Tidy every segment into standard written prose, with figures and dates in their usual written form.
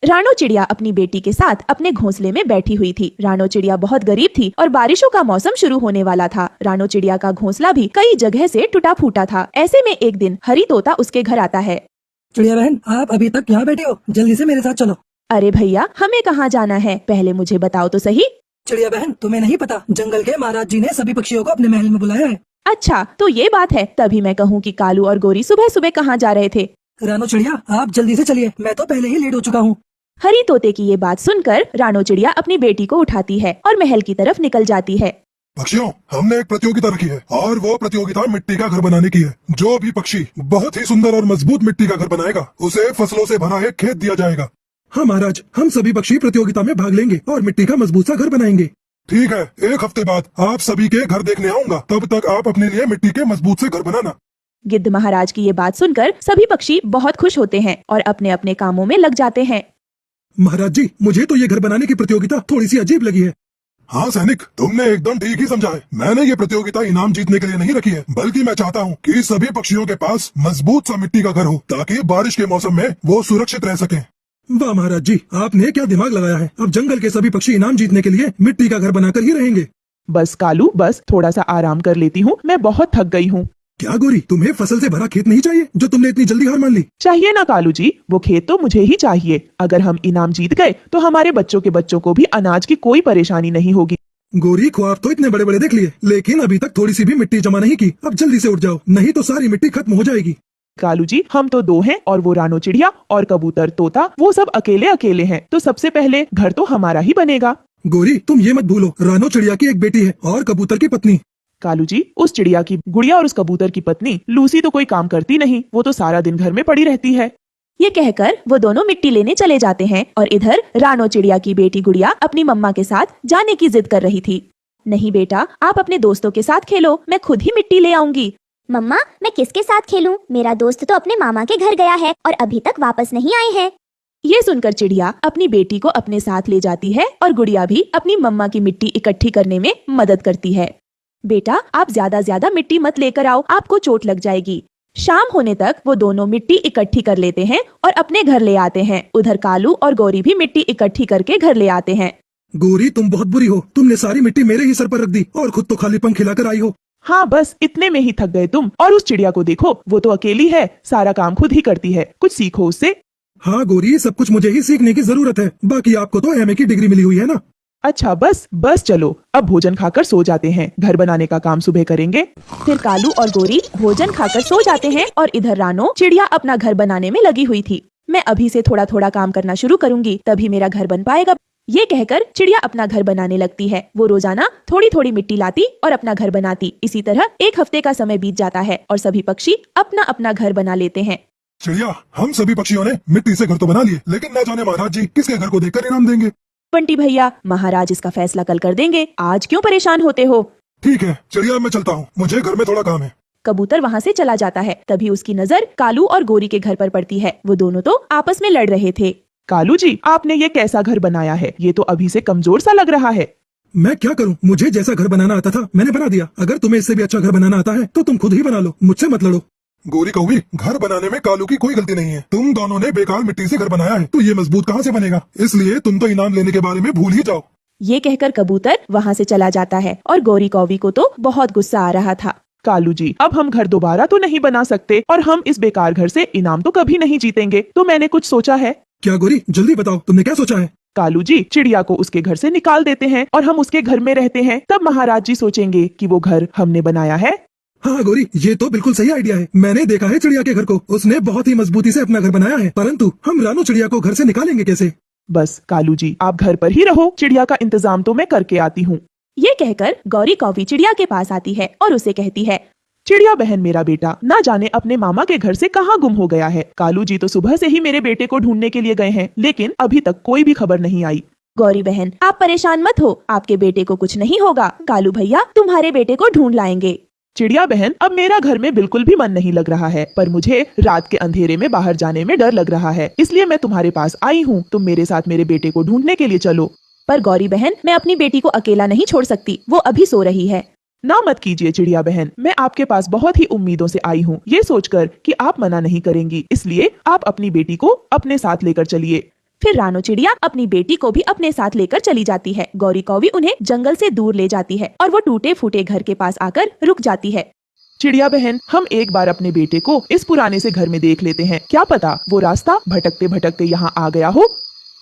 रानो चिड़िया अपनी बेटी के साथ अपने घोंसले में बैठी हुई थी। रानो चिड़िया बहुत गरीब थी और बारिशों का मौसम शुरू होने वाला था। रानो चिड़िया का घोंसला भी कई जगह से टूटा फूटा था। ऐसे में एक दिन हरी तोता उसके घर आता है। चिड़िया बहन, आप अभी तक यहाँ बैठे हो? जल्दी से मेरे साथ चलो। अरे भैया, हमें कहाँ जाना है, पहले मुझे बताओ तो सही। चिड़िया बहन, तुम्हें नहीं पता, जंगल के महाराज जी ने सभी पक्षियों को अपने महल में बुलाया है। अच्छा, तो ये बात है। तभी मैं कहूँ कि कालू और गोरी सुबह सुबह कहाँ जा रहे थे। रानो चिड़िया, आप जल्दी से चलिए, मैं तो पहले ही लेट हो चुका हूँ। हरी तोते की ये बात सुनकर रानो चिड़िया अपनी बेटी को उठाती है और महल की तरफ निकल जाती है। पक्षियों, हमने एक प्रतियोगिता रखी है और वो प्रतियोगिता मिट्टी का घर बनाने की है। जो भी पक्षी बहुत ही सुंदर और मजबूत मिट्टी का घर बनाएगा उसे फसलों से भरा एक खेत दिया जाएगा। हाँ महाराज, हम सभी पक्षी प्रतियोगिता में भाग लेंगे और मिट्टी का मजबूत सा घर बनाएंगे। ठीक है, एक हफ्ते बाद आप सभी के घर देखने आऊंगा। तब तक आप अपने लिए मिट्टी के मजबूत से घर बनाना। गिद्ध महाराज की ये बात सुनकर सभी पक्षी बहुत खुश होते हैं और अपने अपने कामों में लग जाते हैं। महाराज जी, मुझे तो ये घर बनाने की प्रतियोगिता थोड़ी सी अजीब लगी है। हाँ सैनिक, तुमने एकदम ठीक ही समझा है। मैंने ये प्रतियोगिता इनाम जीतने के लिए नहीं रखी है, बल्कि मैं चाहता हूँ कि सभी पक्षियों के पास मजबूत सा मिट्टी का घर हो ताकि बारिश के मौसम में वो सुरक्षित रह सकें। वाह महाराज जी, आपने क्या दिमाग लगाया है। अब जंगल के सभी पक्षी इनाम जीतने के लिए मिट्टी का घर बनाकर ही रहेंगे। बस कालू, बस थोड़ा सा आराम कर लेती हूँ, मैं बहुत थक गई हूँ। क्या गोरी, तुम्हें फसल से भरा खेत नहीं चाहिए जो तुमने इतनी जल्दी हार मान ली? चाहिए ना कालू जी, वो खेत तो मुझे ही चाहिए। अगर हम इनाम जीत गए तो हमारे बच्चों के बच्चों को भी अनाज की कोई परेशानी नहीं होगी। गोरी, ख्वाब तो इतने बड़े बड़े देख लिए, लेकिन अभी तक थोड़ी सी भी मिट्टी जमा नहीं की। अब जल्दी से उठ जाओ, नहीं तो सारी मिट्टी खत्म हो जाएगी। कालू जी, हम तो दो हैं और वो रानो चिड़िया और कबूतर तोता, वो सब अकेले अकेले हैं, तो सबसे पहले घर तो हमारा ही बनेगा। गोरी, तुम ये मत भूलो, रानो चिड़िया की एक बेटी है और कबूतर की पत्नी। कालू जी, उस चिड़िया की गुड़िया और उस कबूतर की पत्नी लूसी तो कोई काम करती नहीं, वो तो सारा दिन घर में पड़ी रहती है। ये कहकर वो दोनों मिट्टी लेने चले जाते हैं और इधर रानो चिड़िया की बेटी गुड़िया अपनी मम्मा के साथ जाने की जिद कर रही थी। नहीं बेटा, आप अपने दोस्तों के साथ खेलो, मैं खुद ही मिट्टी ले आऊंगी। मम्मा, मैं किसके साथ खेलूं? मेरा दोस्त तो अपने मामा के घर गया है और अभी तक वापस नहीं आए हैं। ये सुनकर चिड़िया अपनी बेटी को अपने साथ ले जाती है और गुड़िया भी अपनी मम्मा की मिट्टी इकट्ठी करने में मदद करती है। बेटा, आप ज्यादा मिट्टी मत लेकर आओ, आपको चोट लग जाएगी। शाम होने तक वो दोनों मिट्टी इकट्ठी कर लेते हैं और अपने घर ले आते हैं। उधर कालू और गौरी भी मिट्टी इकट्ठी करके घर ले आते हैं। गोरी, तुम बहुत बुरी हो, तुमने सारी मिट्टी मेरे ही सर पर रख दी और खुद तो खाली पंख खिलाकर आई हो। हाँ, बस इतने में ही थक गए तुम। और उस चिड़िया को देखो, वो तो अकेली है, सारा काम खुद ही करती है, कुछ सीखो उससे। हाँ गोरी, सब कुछ मुझे ही सीखने की जरूरत है, बाकी आपको तो एमए की डिग्री मिली हुई है ना। अच्छा, बस चलो, अब भोजन खाकर सो जाते हैं, घर बनाने का काम सुबह करेंगे। फिर कालू और गोरी भोजन खाकर सो जाते हैं और इधर रानो चिड़िया अपना घर बनाने में लगी हुई थी। मैं अभी से थोड़ा थोड़ा काम करना शुरू करूंगी, तभी मेरा घर बन पाएगा। ये कहकर चिड़िया अपना घर बनाने लगती है। वो रोजाना थोड़ी थोड़ी मिट्टी लाती और अपना घर बनाती। इसी तरह एक हफ्ते का समय बीत जाता है और सभी पक्षी अपना अपना घर बना लेते हैं। चिड़िया, हम सभी पक्षियों ने मिट्टी से घर तो बना लिए, लेकिन न जाने महाराज जी किसके घर को देखकर इनाम देंगे। बंटी भैया, महाराज इसका फैसला कल कर देंगे, आज क्यों परेशान होते हो? ठीक है चिड़िया, मैं चलता हूँ, मुझे घर में थोड़ा काम है। कबूतर वहाँ से चला जाता है। तभी उसकी नजर कालू और गोरी के घर पर पड़ती है। वो दोनों तो आपस में लड़ रहे थे। कालू जी, आपने ये कैसा घर बनाया है? ये तो अभी से कमजोर सा लग रहा है। मैं क्या करूं, मुझे जैसा घर बनाना आता था मैंने बना दिया। अगर तुम्हें इससे भी अच्छा घर बनाना आता है तो तुम खुद ही बना लो, मुझसे मत लड़ो। गोरी कौवी, घर बनाने में कालू की कोई गलती नहीं है। तुम दोनों ने बेकार मिट्टी से घर बनाया है, तो ये मजबूत कहाँ से बनेगा? इसलिए तुम तो इनाम लेने के बारे में भूल ही जाओ। ये कहकर कबूतर वहाँ से चला जाता है और गोरी कौवी को तो बहुत गुस्सा आ रहा था। कालू जी, अब हम घर दोबारा तो नहीं बना सकते और हम इस बेकार घर से इनाम तो कभी नहीं जीतेंगे, तो मैंने कुछ सोचा है। क्या गोरी, जल्दी बताओ, तुमने क्या सोचा है? कालू जी, चिड़िया को उसके घर से निकाल देते हैं और हम उसके घर में रहते हैं, तब महाराज जी सोचेंगे कि वो घर हमने बनाया है। हाँ गोरी, ये तो बिल्कुल सही आइडिया है। मैंने देखा है चिड़िया के घर को, उसने बहुत ही मजबूती से अपना घर बनाया है। परंतु हम रानो चिड़िया को घर से निकालेंगे कैसे? बस कालू जी, आप घर पर ही रहो, चिड़िया का इंतजाम तो मैं करके आती हूँ। ये कहकर गौरी कौवी चिड़िया के पास आती है और उसे कहती है, चिड़िया बहन, मेरा बेटा ना जाने अपने मामा के घर से कहाँ गुम हो गया है। कालू जी तो सुबह से ही मेरे बेटे को ढूंढने के लिए गए हैं, लेकिन अभी तक कोई भी खबर नहीं आई। गौरी बहन, आप परेशान मत हो, आपके बेटे को कुछ नहीं होगा। कालू भैया तुम्हारे बेटे को ढूंढ लाएंगे। चिड़िया बहन, अब मेरा घर में बिल्कुल भी मन नहीं लग रहा है, पर मुझे रात के अंधेरे में बाहर जाने में डर लग रहा है, इसलिए मैं तुम्हारे पास आई हूँ। तुम मेरे साथ मेरे बेटे को ढूंढने के लिए चलो। पर गौरी बहन, मैं अपनी बेटी को अकेला नहीं छोड़ सकती, वो अभी सो रही है। ना मत कीजिए चिड़िया बहन, मैं आपके पास बहुत ही उम्मीदों से आई हूँ, ये सोचकर कि आप मना नहीं करेंगी, इसलिए आप अपनी बेटी को अपने साथ लेकर चलिए। फिर रानो चिड़िया अपनी बेटी को भी अपने साथ लेकर चली जाती है। गौरी कौवी उन्हें जंगल से दूर ले जाती है और वो टूटे फूटे घर के पास आकर रुक जाती है। चिड़िया बहन, हम एक बार अपने बेटे को इस पुराने से घर में देख लेते हैं, क्या पता वो रास्ता भटकते भटकते यहाँ आ गया हो।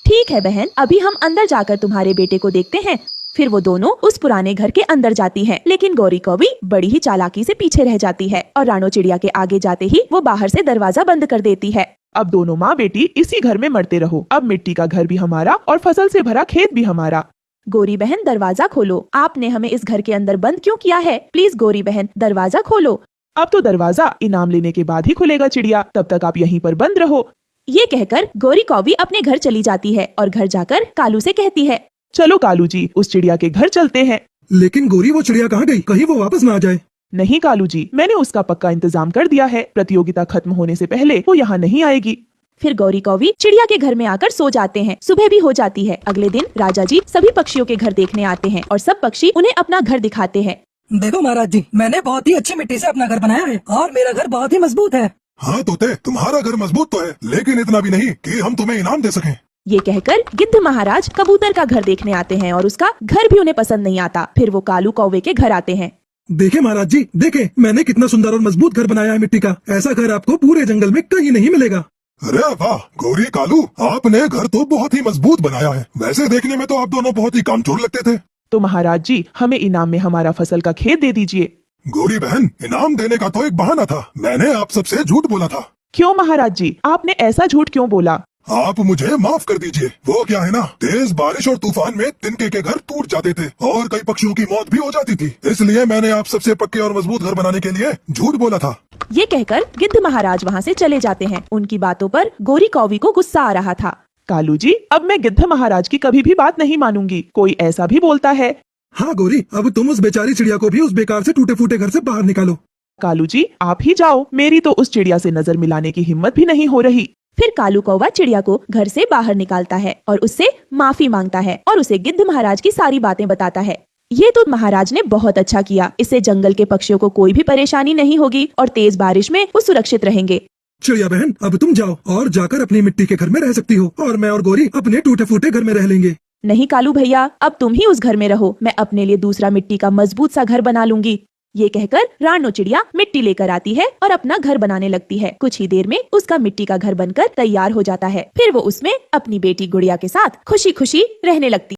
ठीक है बहन, अभी हम अंदर जाकर तुम्हारे बेटे को देखते हैं। फिर वो दोनों उस पुराने घर के अंदर जाती हैं, लेकिन गौरी कौवी बड़ी ही चालाकी से पीछे रह जाती है और रानो चिड़िया के आगे जाते ही वो बाहर से दरवाजा बंद कर देती है। अब दोनों माँ बेटी इसी घर में मरते रहो। अब मिट्टी का घर भी हमारा और फसल से भरा खेत भी हमारा। गौरी बहन, दरवाजा खोलो। आपने हमें इस घर के अंदर बंद क्यों किया है? प्लीज गौरी बहन, दरवाजा खोलो। अब तो दरवाजा इनाम लेने के बाद ही खुलेगा चिड़िया, तब तक आप यहीं पर बंद रहो। ये कहकर गौरी कौवी अपने घर चली जाती है और घर जाकर कालू से कहती है, चलो कालू जी, उस चिड़िया के घर चलते हैं। लेकिन गोरी, वो चिड़िया कहाँ गई? कहीं वो वापस ना आ जाए। नहीं कालू जी, मैंने उसका पक्का इंतजाम कर दिया है। प्रतियोगिता खत्म होने से पहले वो यहाँ नहीं आएगी। फिर गौरी कौवी चिड़िया के घर में आकर सो जाते हैं। सुबह भी हो जाती है। अगले दिन राजा जी सभी पक्षियों के घर देखने आते हैं और सब पक्षी उन्हें अपना घर दिखाते हैं। देखो महाराज जी, मैंने बहुत ही अच्छी मिट्टी से अपना घर बनाया है और मेरा घर बहुत ही मजबूत है। हाँ तोते, तुम्हारा घर मजबूत तो है, लेकिन इतना भी नहीं कि हम तुम्हें इनाम दे सकें। ये कहकर गिद्ध महाराज कबूतर का घर देखने आते हैं और उसका घर भी उन्हें पसंद नहीं आता। फिर वो कालू कौवे के घर आते हैं। देखे महाराज जी, देखे मैंने कितना सुंदर और मजबूत घर बनाया है मिट्टी का। ऐसा घर आपको पूरे जंगल में कहीं नहीं मिलेगा। अरे वाह गौरी कालू, आपने घर तो बहुत ही मजबूत बनाया है। वैसे देखने में तो आप दोनों बहुत ही कामचोर लगते थे। तो महाराज जी, हमें इनाम में हमारा फसल का खेत दे दीजिए। गौरी बहन, इनाम देने का तो एक बहाना था। मैंने आप सबसे झूठ बोला था। क्यों महाराज जी, आपने ऐसा झूठ क्यों बोला? आप मुझे माफ कर दीजिए। वो क्या है ना, तेज बारिश और तूफान में तिनके के घर टूट जाते थे और कई पक्षियों की मौत भी हो जाती थी, इसलिए मैंने आप सबसे पक्के और मजबूत घर बनाने के लिए झूठ बोला था। ये कहकर गिद्ध महाराज वहाँ से चले जाते हैं। उनकी बातों पर गौरी कौवी को गुस्सा आ रहा था। कालू जी, अब मैं गिद्ध महाराज की कभी भी बात नहीं मानूंगी। कोई ऐसा भी बोलता है। हाँ गौरी, अब तुम उस बेचारी चिड़िया को भी उस बेकार से टूटे फूटे घर से बाहर निकालो। कालू जी, आप ही जाओ, मेरी तो उस चिड़िया से नजर मिलाने की हिम्मत भी नहीं हो रही। फिर कालू कौवा चिड़िया को घर से बाहर निकालता है और उससे माफी मांगता है और उसे गिद्ध महाराज की सारी बातें बताता है। ये तो महाराज ने बहुत अच्छा किया। इससे जंगल के पक्षियों को कोई भी परेशानी नहीं होगी और तेज बारिश में वो सुरक्षित रहेंगे। चिड़िया बहन, अब तुम जाओ और जाकर अपनी मिट्टी के घर में रह सकती हो और मैं और गौरी अपने टूटे फूटे घर में रह लेंगे। नहीं कालू भैया, अब तुम ही उस घर में रहो। मैं अपने लिए दूसरा मिट्टी का मजबूत सा घर बना लूंगी। ये कहकर रानो चिड़िया मिट्टी लेकर आती है और अपना घर बनाने लगती है। कुछ ही देर में उसका मिट्टी का घर बनकर तैयार हो जाता है। फिर वो उसमें अपनी बेटी गुड़िया के साथ खुशी खुशी रहने लगती।